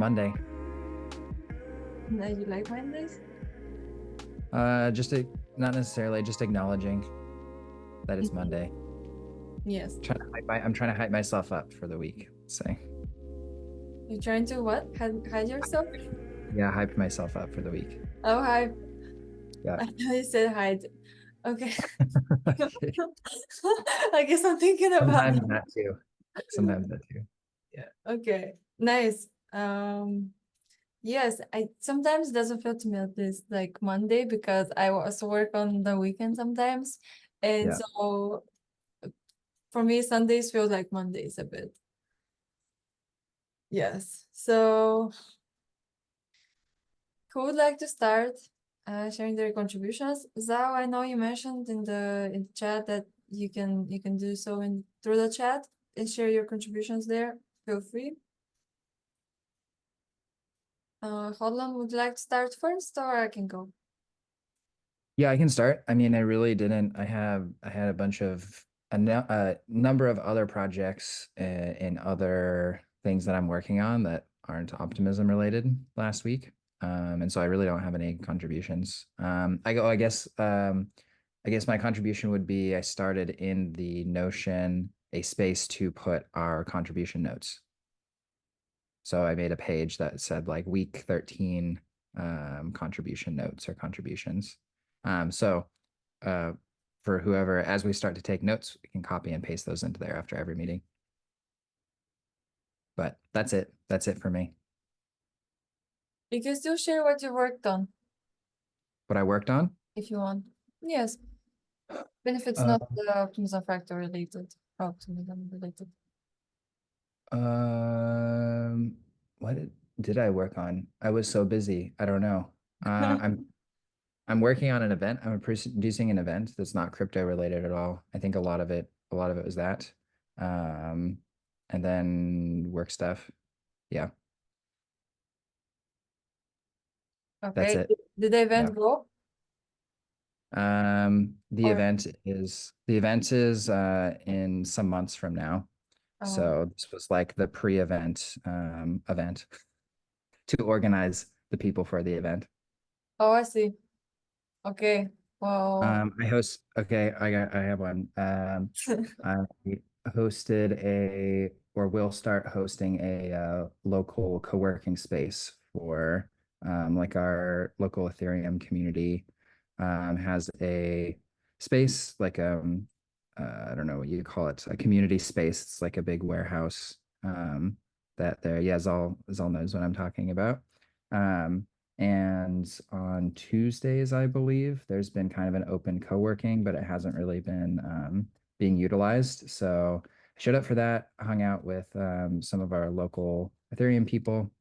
Monday. Now you like Mondays? Just not necessarily, just acknowledging that it's Mhm. Monday. Yes. I'm trying to hype myself up for the week. Say, You're trying to what? Hide yourself? yeah, hyped myself up for the week. Oh, hide. Yeah. I know you said hide. Okay. I guess I'm thinking about Sometimes it. that too. Sometimes that too. Yeah. Okay. Nice. Yes, I sometimes doesn't feel to me at least like Monday because I also work on the weekend sometimes. And Yeah. so for me, Sundays feel like Mondays a bit. Yes. So who would like to start sharing their contributions? Zhao, I know you mentioned in the chat that you can do so in through the chat and share your contributions there. Feel free. Hodlan would like to start first, or I can go. Yeah, I can start. I mean, I really didn't. I had a bunch of a number of other projects and other things that I'm working on that aren't optimism related last week. And so I really don't have any contributions. I guess my contribution would be I started in the Notion a space to put our contribution notes. So I made a page that said like week 13 contribution notes or contributions. So uh, for whoever, as we start to take notes, we can copy and paste those into there after every meeting. But that's it. That's it for me. You can still share what you worked on What I worked on. if you want. Yes, even if it's Uh, not the optimism factor related, optimism related. um, what did I work on? I was so busy. I don't know. I'm working on an event. I'm producing an event that's not crypto related at all. I think a lot of it was that. Um, and then work stuff. Yeah, that's Okay. it. Did the Yeah. event go? Or The event is in some months from now. uh, So this was like the pre-event event to organize the people for the event. oh, I see. Okay. Well, I have one. I hosted or will start hosting a local co-working space for like our local Ethereum community has a space like I don't know what you call it, a community space. It's like a big warehouse that there, yeah, Zal knows what I'm talking about. Um, and on Tuesdays, I believe, there's been kind of an open co-working, but it hasn't really been being utilized. So I showed up for that, hung out with some of our local Ethereum people,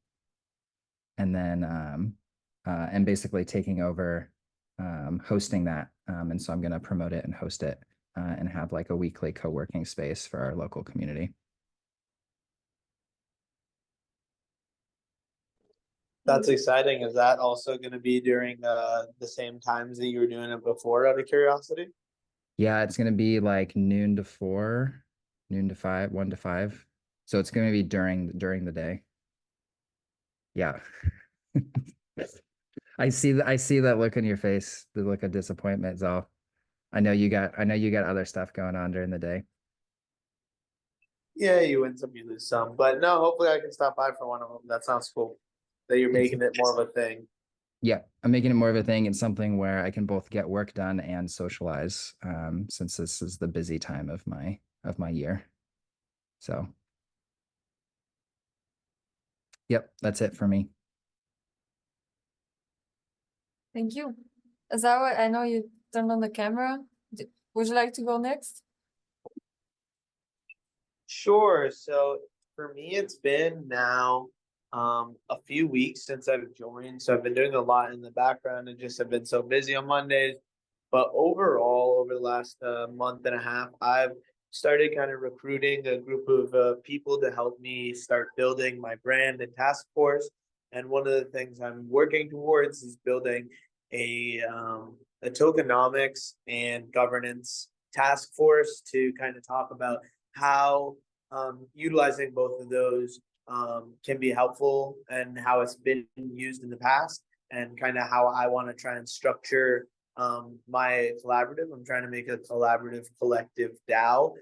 and then and basically taking over hosting that. And so I'm going to promote it and host it and have like a weekly co-working space for our local community. That's exciting. Is that also going to be during the same times that you were doing it before, out of curiosity? Yeah, it's going to be like noon to 4, noon to 5, 1 to 5. So it's going to be during the day. Yeah. I see that look on your face, the look of disappointment, Zal. I know you got other stuff going on during the day. Yeah, you win some, you lose some. But no, hopefully I can stop by for one of them. That sounds cool. That you're It's making it more of a thing. Yeah, I'm making it more of a thing. It's something where I can both get work done and socialize, since this is the busy time of my year. So, yep, that's it for me. thank you. Zawa, I know you turned on the camera. Would you like to go next? Sure. So for me, it's been now a few weeks since I've joined. So I've been doing a lot in the background and just have been so busy on Mondays. But overall, over the last month and a half, I've started kind of recruiting a group of people to help me start building my brand and task force. And one of the things I'm working towards is building a tokenomics and governance task force to kind of talk about how utilizing both of those can be helpful and how it's been used in the past, and kind of how I want to try and structure my collaborative. I'm trying to make a collaborative collective DAO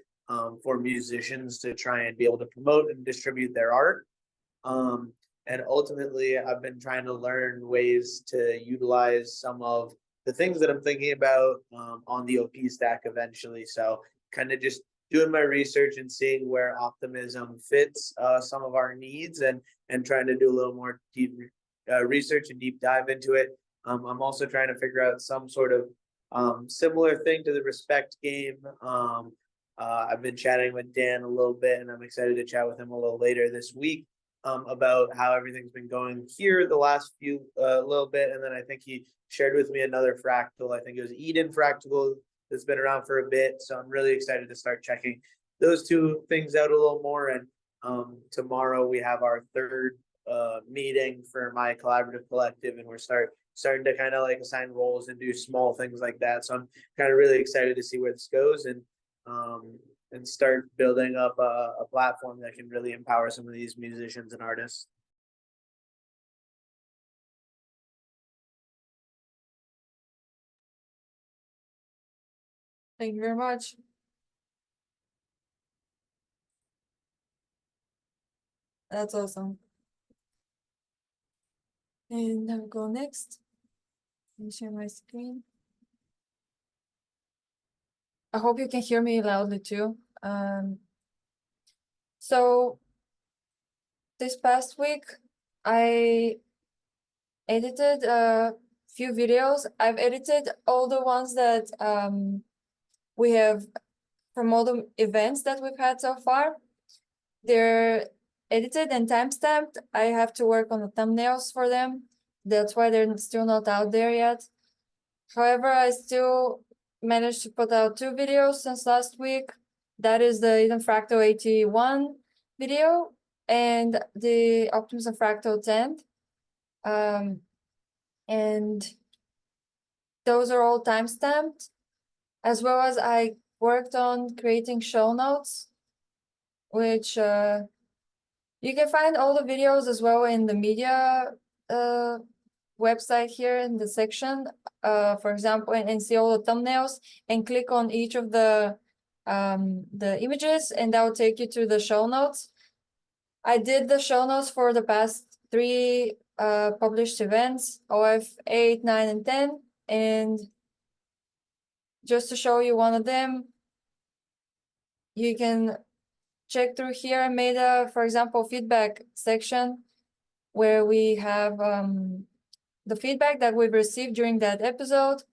for musicians to try and be able to promote and distribute their art. And ultimately, I've been trying to learn ways to utilize some of the things that I'm thinking about on the OP stack eventually. So kind of just doing my research and seeing where optimism fits some of our needs, and trying to do a little more deep research and deep dive into it. I'm also trying to figure out some sort of similar thing to the respect game. I've been chatting with Dan a little bit, and I'm excited to chat with him a little later this week about how everything's been going here the last few little bit. And then I think he shared with me another fractal. I think it was Eden fractal that's been around for a bit. So I'm really excited to start checking those two things out a little more. And tomorrow we have our third meeting for my collaborative collective, and we're starting to kind of like assign roles and do small things like that. So I'm kind of really excited to see where this goes, and start building up a platform that can really empower some of these musicians and artists. Thank you very much. That's awesome. And I'll go next. Let me share my screen. I hope you can hear me loudly too. So this past week, I edited a few videos. I've edited all the ones that we have from all the events that we've had so far. They're edited and timestamped. I have to work on the thumbnails for them. That's why they're still not out there yet. However, I still managed to put out 2 videos since last week. That is the Eden Fractal 81 video and the Optimism Fractal 10. And those are all timestamped, as well as I worked on creating show notes, which you can find all the videos as well in the media website here in the section, for example, and see all the thumbnails, and click on each of the images, and that will take you to the show notes. I did the show notes for the past 3 published events, OF 8, 9, and 10, and just to show you one of them, you can check through here. I made a, for example, feedback section where we have the feedback that we've received during that episode,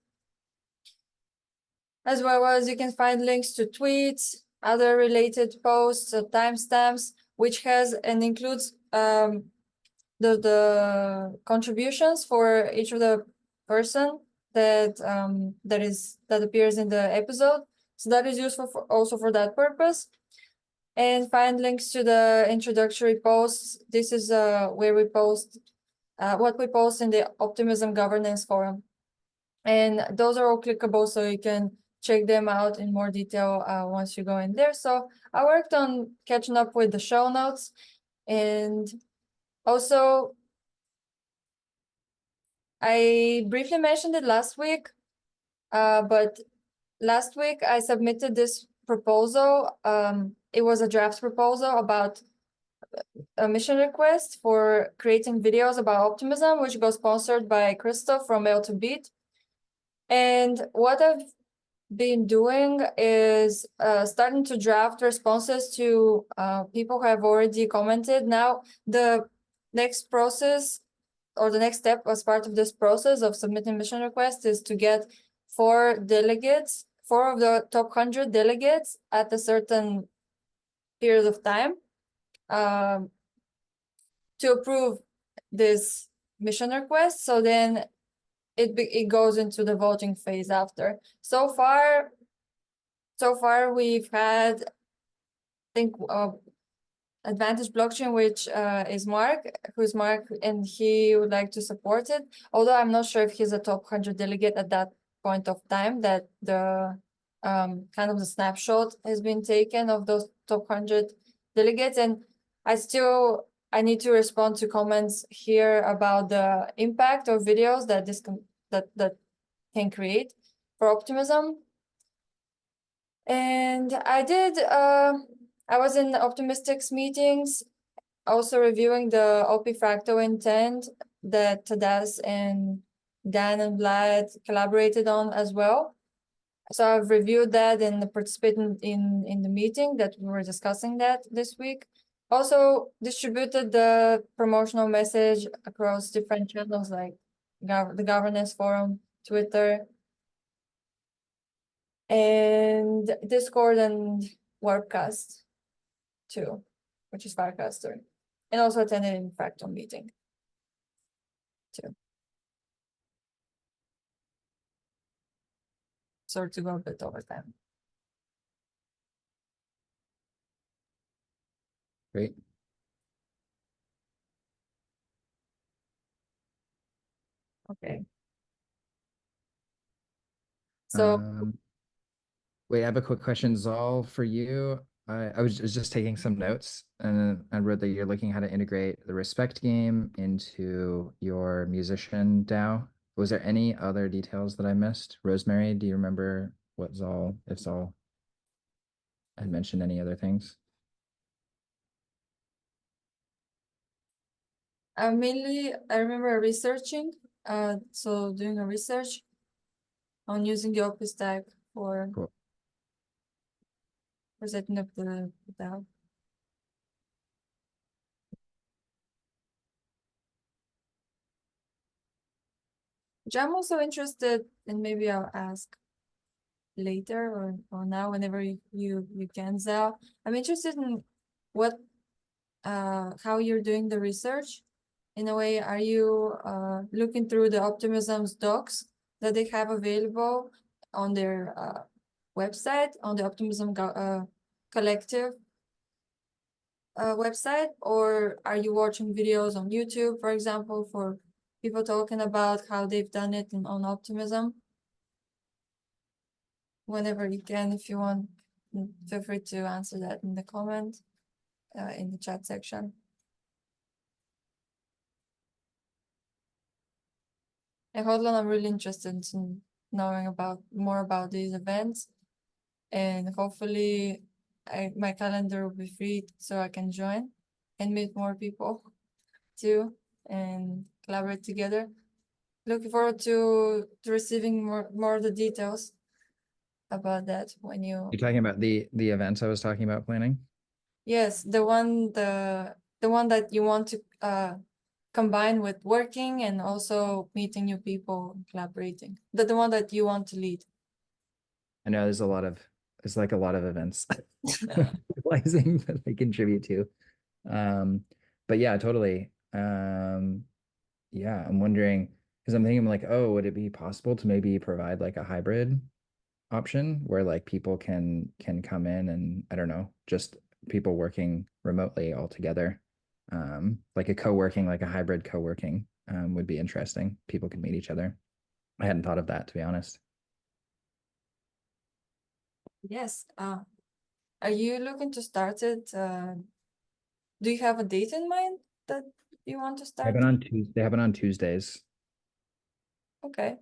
as well as you can find links to tweets, other related posts, timestamps, which has and includes the contributions for each of the person that that appears in the episode. So that is useful also for that purpose. And find links to the introductory posts. This is where we post what we post in the Optimism Governance Forum. And those are all clickable, so you can check them out in more detail once you go in there. So I worked on catching up with the show notes, and also I briefly mentioned it last week, but last week I submitted this proposal. It was a draft proposal about a mission request for creating videos about optimism, which got sponsored by Christoph from L2Beat. And what I've been doing is starting to draft responses to people who have already commented. Now, the next process, or the next step as part of this process of submitting mission requests, is to get 4 delegates, 4 of the top 100 delegates at a certain period of time to approve this mission request. So then it goes into the voting phase after. So far we've had, I think, Advantage Blockchain, which is Mark, and he would like to support it. Although I'm not sure if he's a top 100 delegate at that point of time that the kind of the snapshot has been taken of those top 100 delegates. And I still I need to respond to comments here about the impact of videos that this that can create for optimism. And I did. I was in optimistics meetings, also reviewing the OP Fractal intent that Tadas and Dan and Vlad collaborated on as well. So I've reviewed that and participated in the meeting that we were discussing that this week. Also distributed the promotional message across different channels like the governance forum, Twitter, and Discord and Webcast too, which is Firecaster, and also attended in Fractal meeting too. Sorry to go a bit over time. Great. Okay. So Wait, I have a quick question, Zal, for you. I was just taking some notes and I read that you're looking how to integrate the respect game into your musician DAO. Was there any other details that I missed? Rosemary, do you remember what Zal, if Zal had mentioned any other things? mainly I remember researching, so doing a research on using the OP stack for Cool. setting up the DAO. Which I'm also interested in, maybe I'll ask later or now whenever you can, Zal. I'm interested in what how you're doing the research. In a way, are you looking through the Optimism's docs that they have available on their website, on the Optimism Collective website, or are you watching videos on YouTube, for example, for people talking about how they've done it on Optimism? Whenever you can, if you want, feel free to answer that in the comment, in the chat section. And Hodlan, I'm really interested in knowing more about these events, and hopefully my calendar will be free so I can join and meet more people too and collaborate together. Looking forward to receiving more of the details about that when you. You're talking about the events I was talking about planning? Yes, the one that you want to combine with working and also meeting new people and collaborating. The one that you want to lead. I know there's like a lot of events realizing that I contribute to. But yeah, totally. Yeah, I'm wondering because I'm thinking like, oh, would it be possible to maybe provide like a hybrid option where like people can come in and I don't know, just people working remotely all together. Like a co-working, like a hybrid co-working would be interesting. People can meet each other. I hadn't thought of that, to be honest. Yes. Are you looking to start it? Do you have a date in mind that you want to start? They have it on Tuesdays, Okay.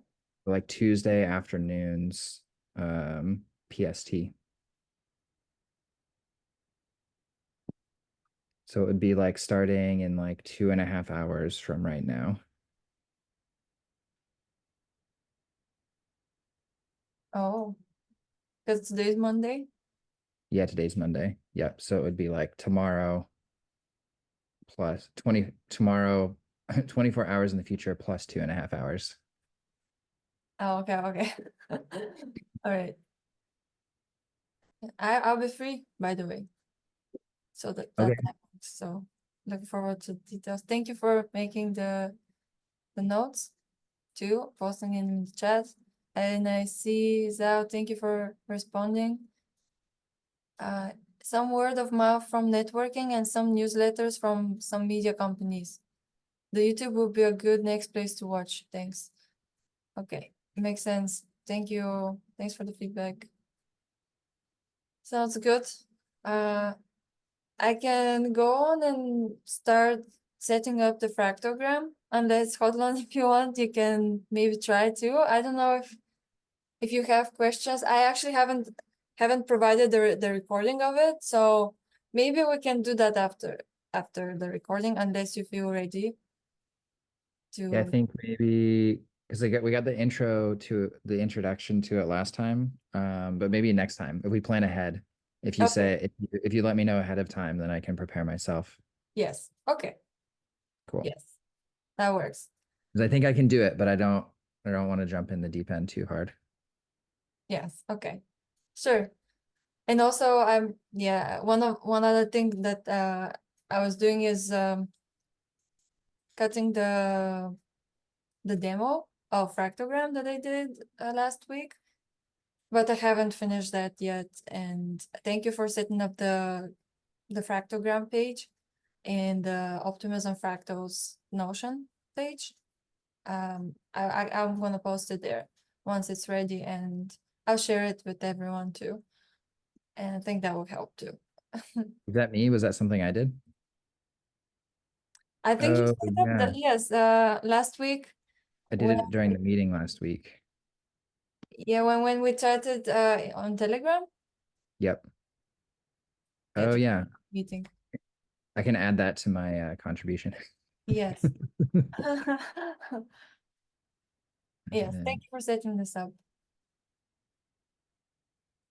like Tuesday afternoons, PST. So it would be like starting in like 2.5 hours from right now. Oh, because today's Monday. Yeah, today's Monday. Yep. So it would be like tomorrow plus 24 hours in the future plus 2.5 hours. Oh, okay, okay. All right. I'll be free, by the way. So that Okay. time. So looking forward to details. Thank you for making the notes too, posting in the chat. And I see Zhao, thank you for responding. Some word of mouth from networking and some newsletters from some media companies. The YouTube will be a good next place to watch. Thanks. Okay, makes sense. Thank you. Thanks for the feedback. Sounds good. I can go on and start setting up the fractogram. Unless Hotline, if you want, you can maybe try too. I don't know if you have questions. I actually haven't provided the recording of it, so maybe we can do that after the recording, unless you feel ready to. Yeah, I think maybe because we got the introduction to it last time. But maybe next time if we plan ahead. If you Okay. say if you let me know ahead of time, then I can prepare myself. Yes. Okay. Cool. Yes, that works. Because I think I can do it, but I don't want to jump in the deep end too hard. Yes. Okay. Sure. And also, one other thing that I was doing is cutting the demo of fractogram that I did last week, but I haven't finished that yet. And thank you for setting up the fractogram page and the optimism fractals Notion page. I'm gonna post it there once it's ready, and I'll share it with everyone too. And I think that will help too. Was that me? Was that something I did? I think you Oh, set up yeah. yes, last week. I did When, it during the meeting last week. yeah, when we chatted on Telegram. Yep. Yeah, Oh, yeah. meeting. I can add that to my contribution. Yes. Yes, then- thank you for setting this up.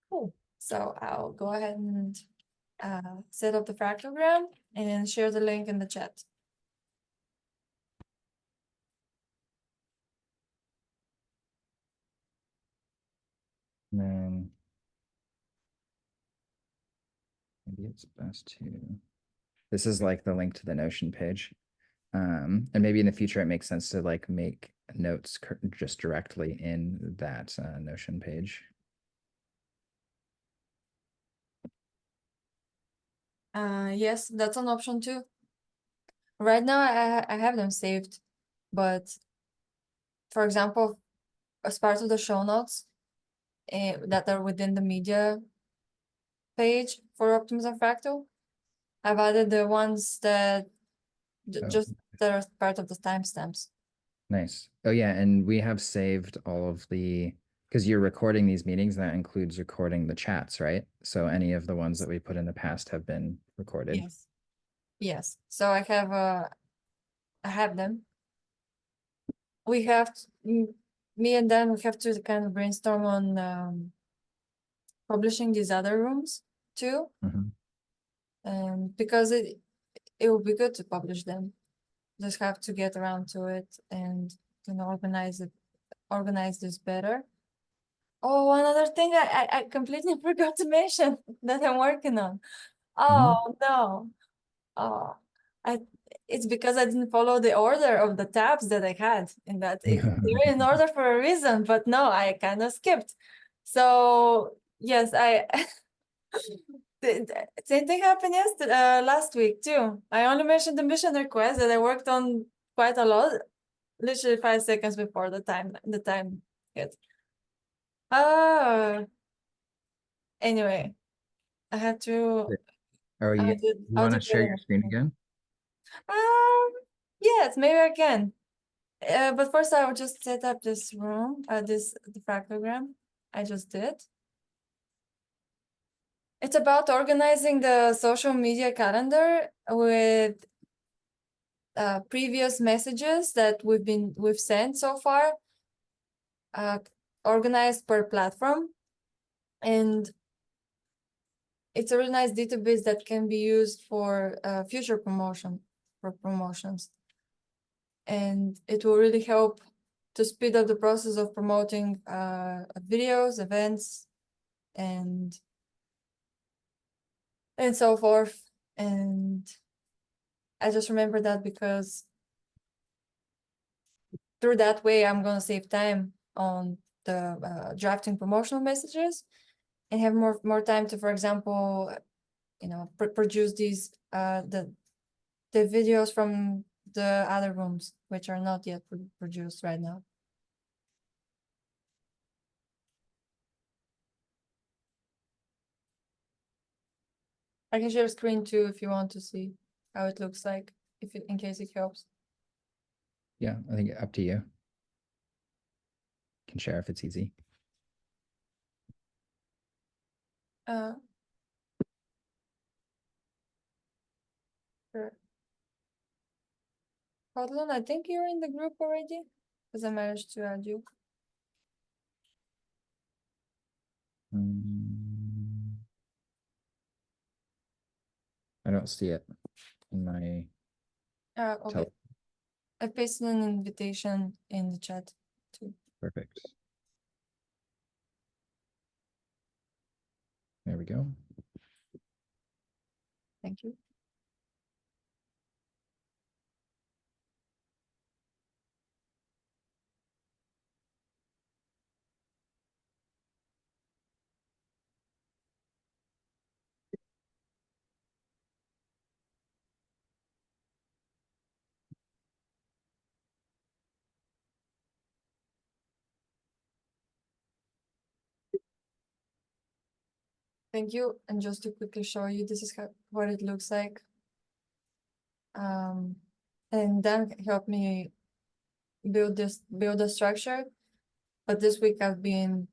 Cool. So I'll go ahead and set up the fractogram and share the link in the chat. then maybe it's best to. This is like the link to the Notion page. And maybe in the future it makes sense to like make notes just directly in that Notion page. Yes, that's an option too. Right now I have them saved, but for example, as part of the show notes that are within the media page for Optimism Fractal, I've added the ones that Oh, just that are part of the timestamps. nice. Oh yeah, and we have saved all of the because you're recording these meetings, that includes recording the chats, right? So any of the ones that we put in the past have been recorded. Yes. Yes. So I have them. We have me and Dan, we have to kind of brainstorm on publishing these other rooms too. Mhm. Because it would be good to publish them. Just have to get around to it and organize this better. Oh, one other thing I completely forgot to mention that I'm working on. Oh no. Oh, I it's because I didn't follow the order of the tabs that I had in that. They're in order for a reason, but no, I kind of skipped. So yes, I same thing happened yesterday, last week too. I only mentioned the mission request that I worked on quite a lot, literally 5 seconds before the time hit. Uh anyway, I have to. Oh, I'll yeah. do. You I'll want do to share your better. screen again? Yes, maybe I can. But first I will just set up this room, the fractogram I just did. It's about organizing the social media calendar with previous messages that we've sent so far, organized per platform, and it's a really nice database that can be used for future promotions, and it will really help to speed up the process of promoting videos, events, and so forth. And I just remember that because through that way, I'm gonna save time on the drafting promotional messages and have more time to, for example, produce these the videos from the other rooms, which are not yet produced right now. I can share screen too if you want to see how it looks like, in case it helps. Yeah, I think up to you. Can share if it's easy. Uh. Sure. Odlon, I think you're in the group already, because I managed to add you. Mm, I don't see it in my Okay. tel. I pasted an invitation in the chat too. Perfect. There we go. Thank you. Thank you. And just to quickly show you, this is what it looks like. And Dan helped me build the structure. But this week I've been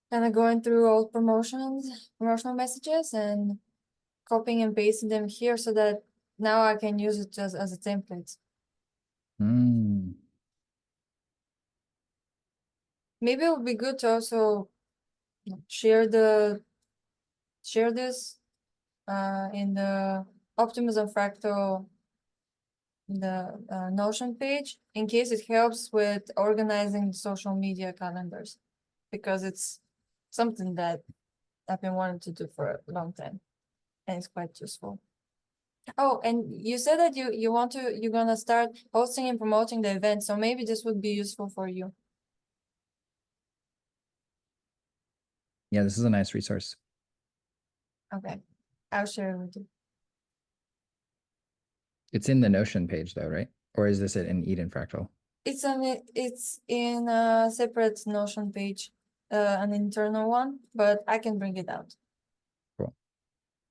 kind of going through old promotional messages and copying and pasting them here so that now I can use it just as a template. Mm. Maybe it would be good to also share this in the Optimism Fractal Notion page in case it helps with organizing social media calendars, because it's something that I've been wanting to do for a long time and it's quite useful. Oh, and you said that you're gonna start hosting and promoting the event, so maybe this would be useful for you. Yeah, this is a nice resource. Okay, I'll share it with you. It's in the Notion page though, right? Or is this it in Eden Fractal? It's in a separate Notion page, an internal one, but I can bring it out. Cool.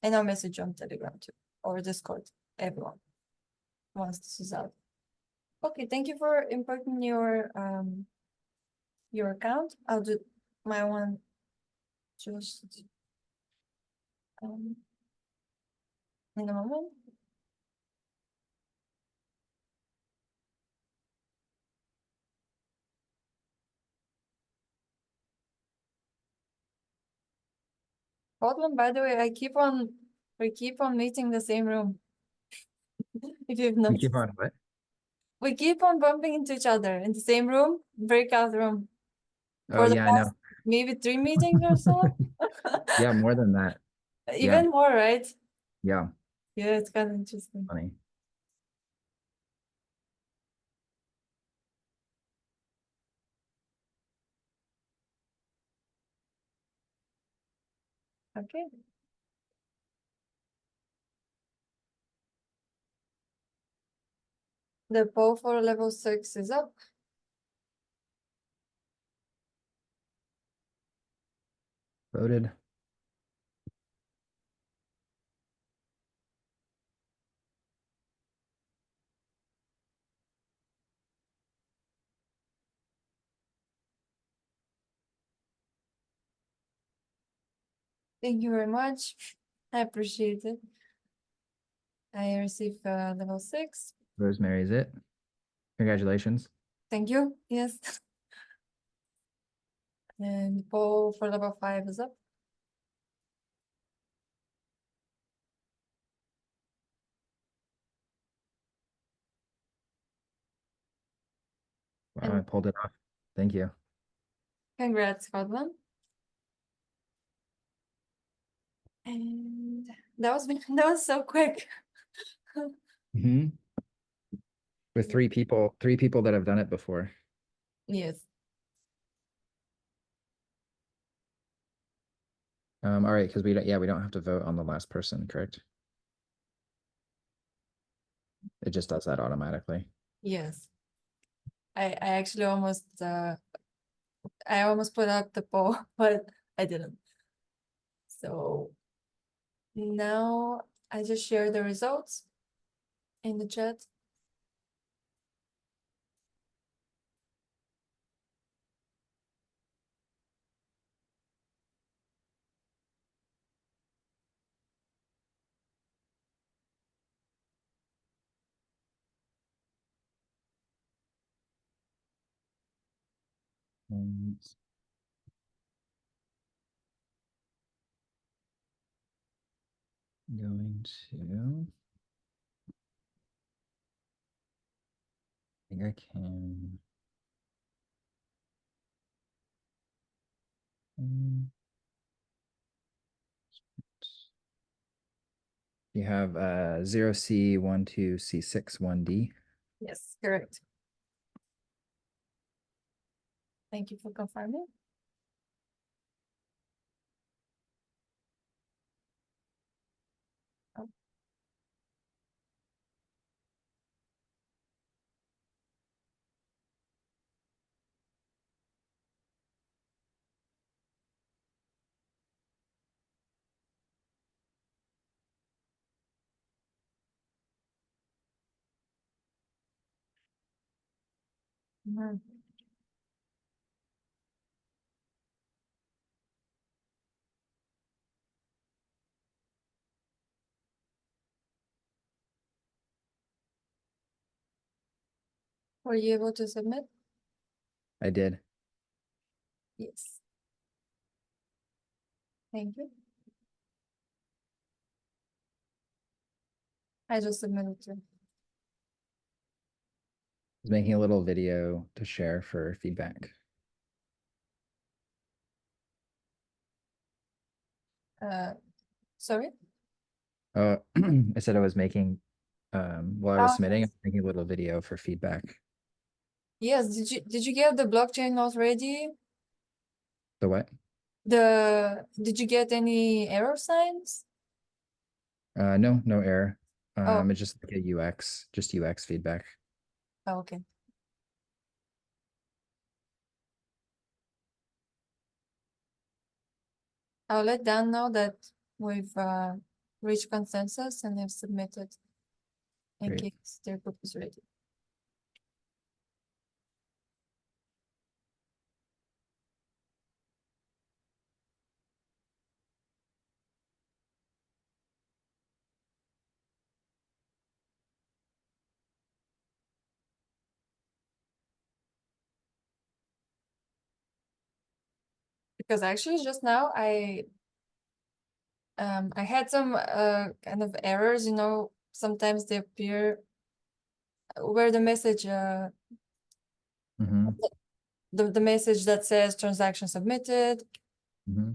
And I'll message you on Telegram too, or Discord, everyone, once this is out. Okay, thank you for importing your account. I'll do my one just in a moment. Hold by the way, we keep on meeting the same room. If you've We noticed. keep on what? We keep on bumping into each other in the same room, breakout room. Oh For the yeah, I know. past maybe 3 meetings or so. Yeah, more than that. Even more, right? Yeah, Yeah, it's kind of interesting. funny. Okay. The poll for level 6 is up. Voted. Thank you very much. I appreciate it. I received level 6. Rosemary is it. Congratulations. Thank you. Yes. And the poll for level 5 is up. Wow, And I pulled it off. Thank you. congrats, Scotland. And that was so quick. Mm-hmm. With three people that have done it before. Yes. All right, because we don't have to vote on the last person, correct? It just does that automatically. Yes. I actually almost I almost put up the poll, but I didn't. So Now I just share the results in the chat. And going to, I think I can. You have 0C, 12, C6, 1D. Yes, correct. Thank you for confirming. Mhm. Were you able to submit? I did. Yes. Thank you. I just submitted too. I was making a little video to share for feedback. Sorry? I said I was making, while I was Oh, submitting, I yes. was making a little video for feedback. Yes, did you get the blockchain note ready? The what? Did you get any error signs? No, no error. Oh, It's just like a UX, just UX feedback. okay. I'll let Dan know that we've reached consensus and have submitted in Great. case their group is ready. Because actually just now I had some kind of errors, you know, sometimes they appear where the message Mm-hmm. the message that says transaction submitted, Mm-hmm.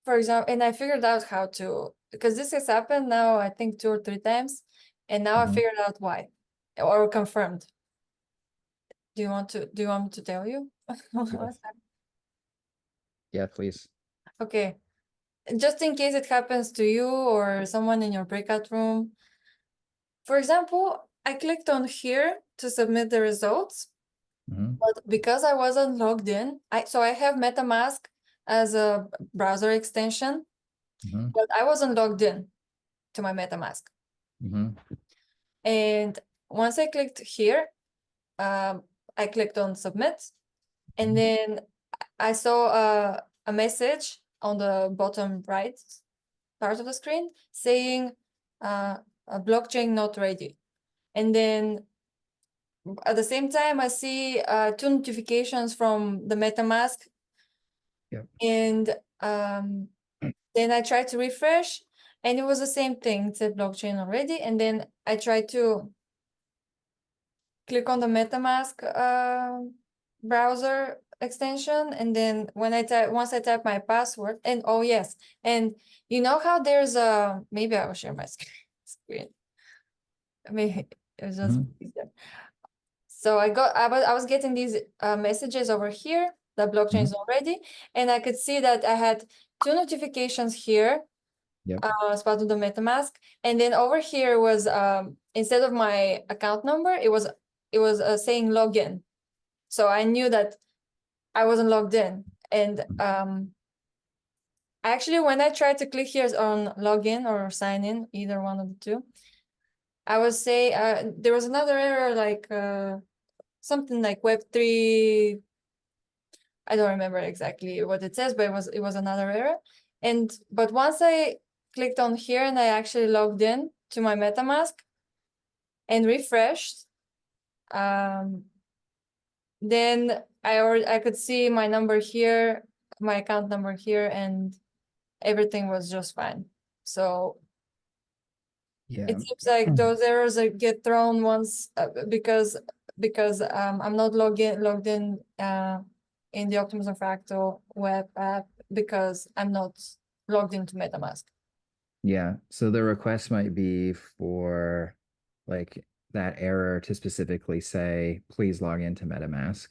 for example, and I figured out how to, because this has happened now I think 2 or 3 times, and now I Mhm. figured out why, or confirmed. Do you want me to tell you? What's Yes. happening? Yeah, please. Okay, just in case it happens to you or someone in your breakout room. For example, I clicked on here to submit the results, Mm-hmm. but because I wasn't logged in, so I have MetaMask as a browser extension, Mm-hmm. but I wasn't logged in to my MetaMask. Mm-hmm. And once I clicked here, I clicked on submit, and Mhm. then I saw a message on the bottom right part of the screen saying a blockchain not ready. And then at the same time, I see 2 notifications from the MetaMask. Yep. And then I tried to refresh, and it was the same thing. It said blockchain already. And then I tried to click on the MetaMask browser extension, and then when once I type my password, and oh yes, and you know how there's a, maybe I will share my screen. Maybe it's just easier. So I was getting these messages over here, the blockchain is already, and I could see that I had 2 notifications here. Yep. As part of the MetaMask, and then over here was instead of my account number, it was saying login. So I knew that I wasn't logged in, and Actually, when I tried to click here on login or sign in, either one of the two, I would say there was another error like something like Web3. I don't remember exactly what it says, but it was another error. But once I clicked on here and I actually logged in to my MetaMask and refreshed, then I could see my number here, my account number here, and everything was just fine. So Yeah. it seems like those errors get thrown once because I'm not logged in the Optimism Fractal web app because I'm not logged into MetaMask. Yeah. So the request might be for like that error to specifically say, please log into MetaMask.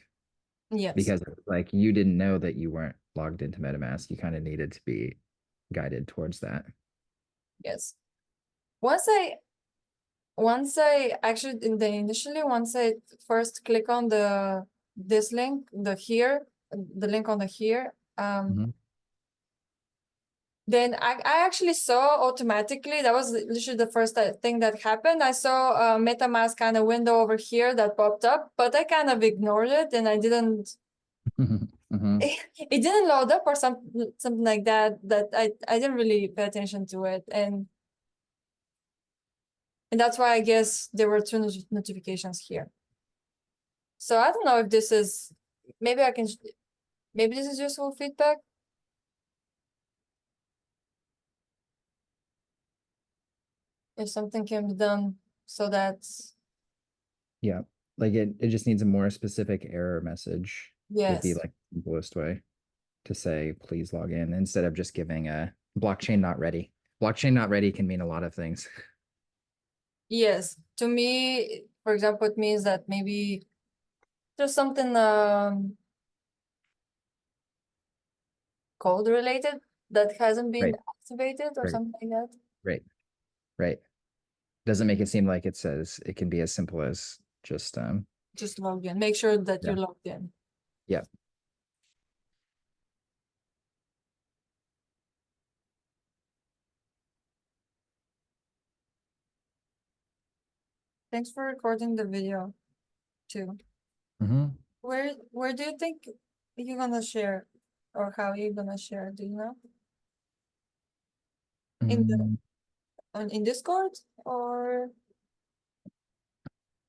Yes. Because like you didn't know that you weren't logged into MetaMask. You kind of needed to be guided towards that. Yes. Once I actually initially once I first click on this link, the link on the here, Mhm. then I actually saw automatically, that was literally the first thing that happened. I saw a MetaMask kind of window over here that popped up, but I kind of ignored it and I didn't, Mhm. it didn't load up or something like that, I didn't really pay attention to it. And that's why I guess there were two notifications here. So I don't know if this is, maybe maybe this is useful feedback. If something can be done so that, Yeah. Like it just needs a more specific error message would be yes, like the simplest way to say, please log in instead of just giving a blockchain not ready. Blockchain not ready can mean a lot of things. yes. To me, for example, it means that maybe there's something code related that hasn't been Right. activated or Right. something like that. Right. Right. Doesn't make it seem like it says it can be as simple as just Just log in. Make sure that yeah. you're logged in. Yeah. Thanks for recording the video too. Mhm. Where do you think you're gonna share or how you're gonna share? Do you know? In the Mm, in Discord or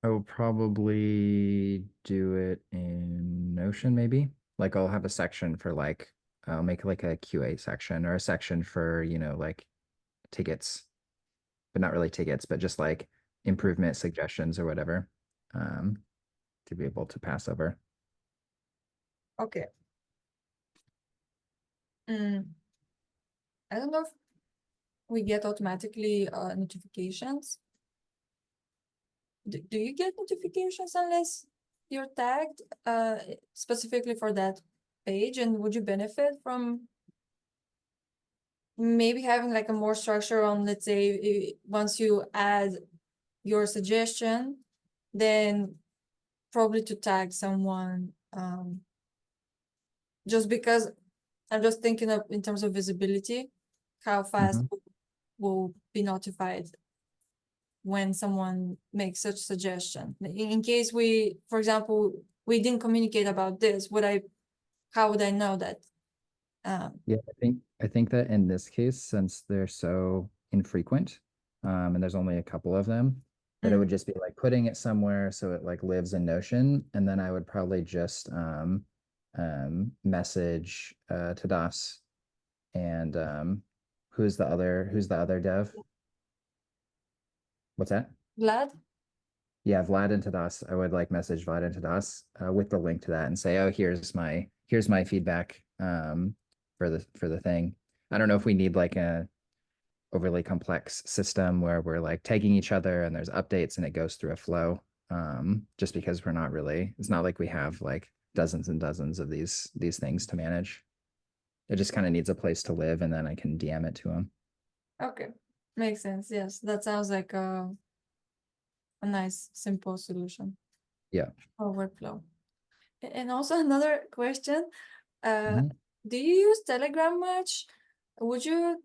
I will probably do it in Notion, maybe. Like I'll have a section for like I'll make like a QA section or a section for, like tickets, but not really tickets, but just like improvement suggestions or whatever, um, to be able to pass over. okay. Mm, I don't know if we get automatically notifications. Do you get notifications unless you're tagged specifically for that page? And would you benefit from maybe having like a more structure on, let's say, once you add your suggestion, then probably to tag someone, just because I'm just thinking of in terms of visibility, how fast Mhm. will be notified when someone makes such suggestion. In case we, for example, we didn't communicate about this, how would I know that? Yeah, I think that in this case, since they're so infrequent, and there's only a couple of them, that it Mm. would just be like putting it somewhere so it like lives in Notion, and then I would probably just message to Das and who's the other dev? What's that? Glad? Yeah, Vlad and Tadas. I would like message Vlad and Tadas with the link to that and say, oh, here's my feedback for the thing. I don't know if we need like a overly complex system where we're like tagging each other and there's updates and it goes through a flow. Just because it's not like we have like dozens and dozens of these things to manage. It just kind of needs a place to live, and then I can DM it to them. Okay, makes sense. Yes, that sounds like a nice, simple solution Yeah. for workflow. And also another question, Mhm. do you use Telegram much? would you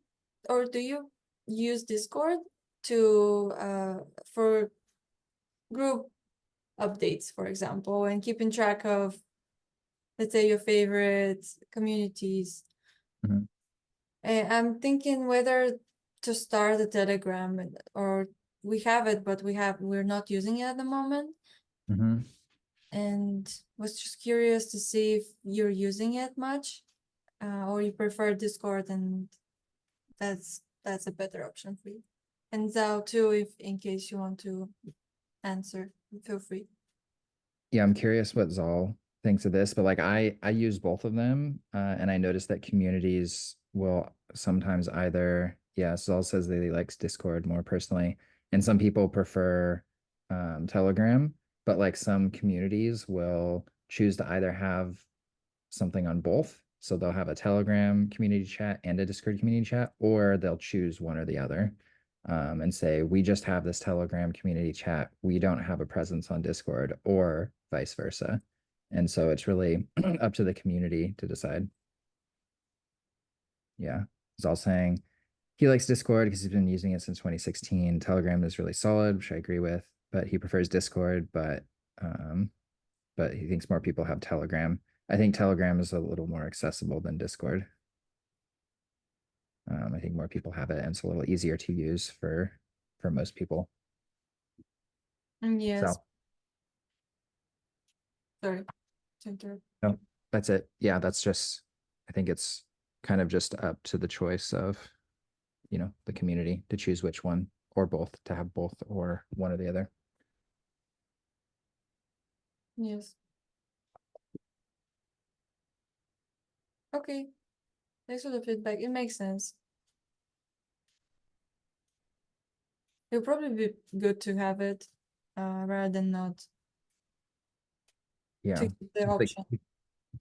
or do you use Discord to for group updates, for example, and keeping track of, let's say, your favorite communities? Mhm. I'm thinking whether to start a Telegram or we have it, but we're not using it at the moment. Mhm. And was just curious to see if you're using it much, or you prefer Discord, and that's a better option for you. And Zao too, if in case you want to answer, feel free. Yeah, I'm curious what Zal thinks of this, but like I use both of them, and I noticed that communities will sometimes either, yeah, Zal says that he likes Discord more personally, and some people prefer Telegram, but like some communities will choose to either have something on both. So they'll have a Telegram community chat and a Discord community chat, or they'll choose one or the other, and say, we just have this Telegram community chat. We don't have a presence on Discord, or vice versa. And so it's really up to the community to decide. Yeah. He's all saying he likes Discord because he's been using it since 2016. Telegram is really solid, which I agree with, but he prefers Discord, but he thinks more people have Telegram. I think Telegram is a little more accessible than Discord. I think more people have it, and it's a little easier to use for most people. Yes. So Sorry to interrupt. no, that's it. Yeah, that's just, I think it's kind of just up to the choice of, the community to choose which one or both, to have both or one or the other. Yes. Okay. Thanks for the feedback. It makes sense. It'll probably be good to have it, rather than not, Yeah. to keep the option.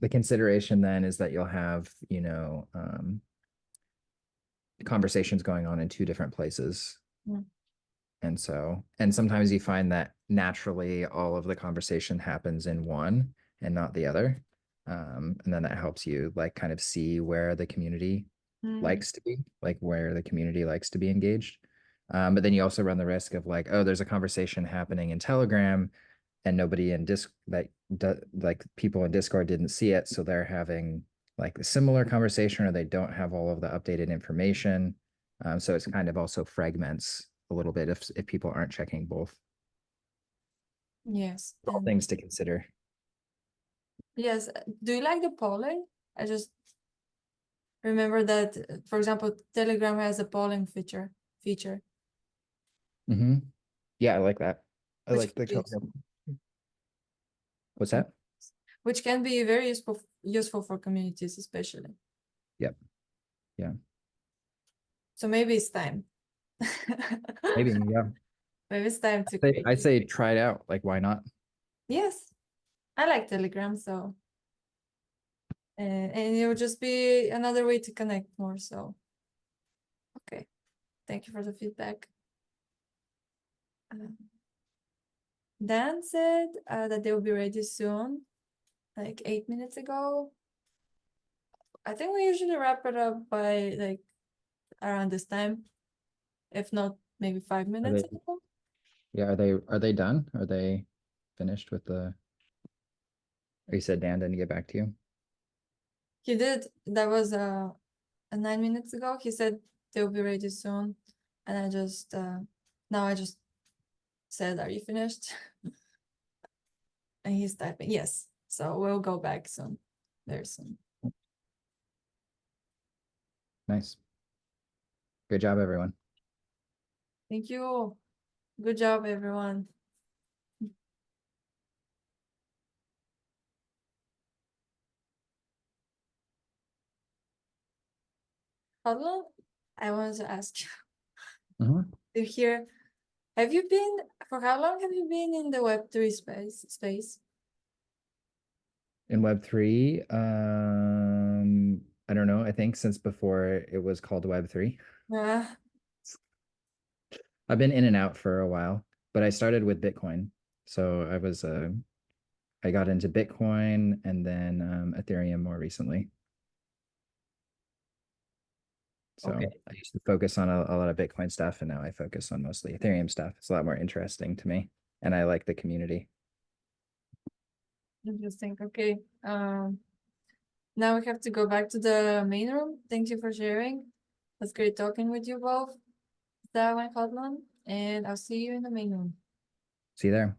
The consideration then is that you'll have, conversations going on in two different places. Mm. And sometimes you find that naturally all of the conversation happens in one and not the other. And then that helps you like kind of see where the community likes to be, like where the community likes to be engaged. But then you also run the risk of like, oh, there's a conversation happening in Telegram and nobody in like people in Discord didn't see it. So they're having like a similar conversation, or they don't have all of the updated information. So it's kind of also fragments a little bit if people aren't checking both. Yes. All And things to consider. yes, do you like the polling? I just remember that, for example, Telegram has a polling feature, Mm-hmm. Yeah, I like that. I which like the can be, Telegram. What's that? which can be very useful for communities, especially. Yep. Yeah. So maybe it's time. Maybe. Yeah. Maybe it's time to I'd say, create. I'd say try it out. Like, why not? Yes, I like Telegram, so and it will just be another way to connect more. So, okay, thank you for the feedback. Dan said that they will be ready soon, like 8 minutes ago. I think we usually wrap it up by like around this time, if not maybe 5 minutes Are they, ago. yeah, are they done? Are they finished with the, or you said Dan didn't get back to you? He did. That was 9 minutes ago. He said they'll be ready soon, and I just now I just said, "Are you finished?" And he's typing yes. So we'll go back soon, very soon. Nice. Good job, everyone. Thank you. Good job, everyone. How long? I wanted to ask you Mhm. to hear. Have you been for how long have you been in the Web3 space? In Web3, I don't know. I think since before it was called Web3. Uh, I've been in and out for a while, but I started with Bitcoin. So I got into Bitcoin, and then, Ethereum more recently. So Okay. I used to focus on a lot of Bitcoin stuff, and now I focus on mostly Ethereum stuff. It's a lot more interesting to me, and I like the community. Interesting. Okay. Now we have to go back to the main room. Thank you for sharing. It's great talking with you both, Zhao and Hotman, and I'll see you in the main room. See you there.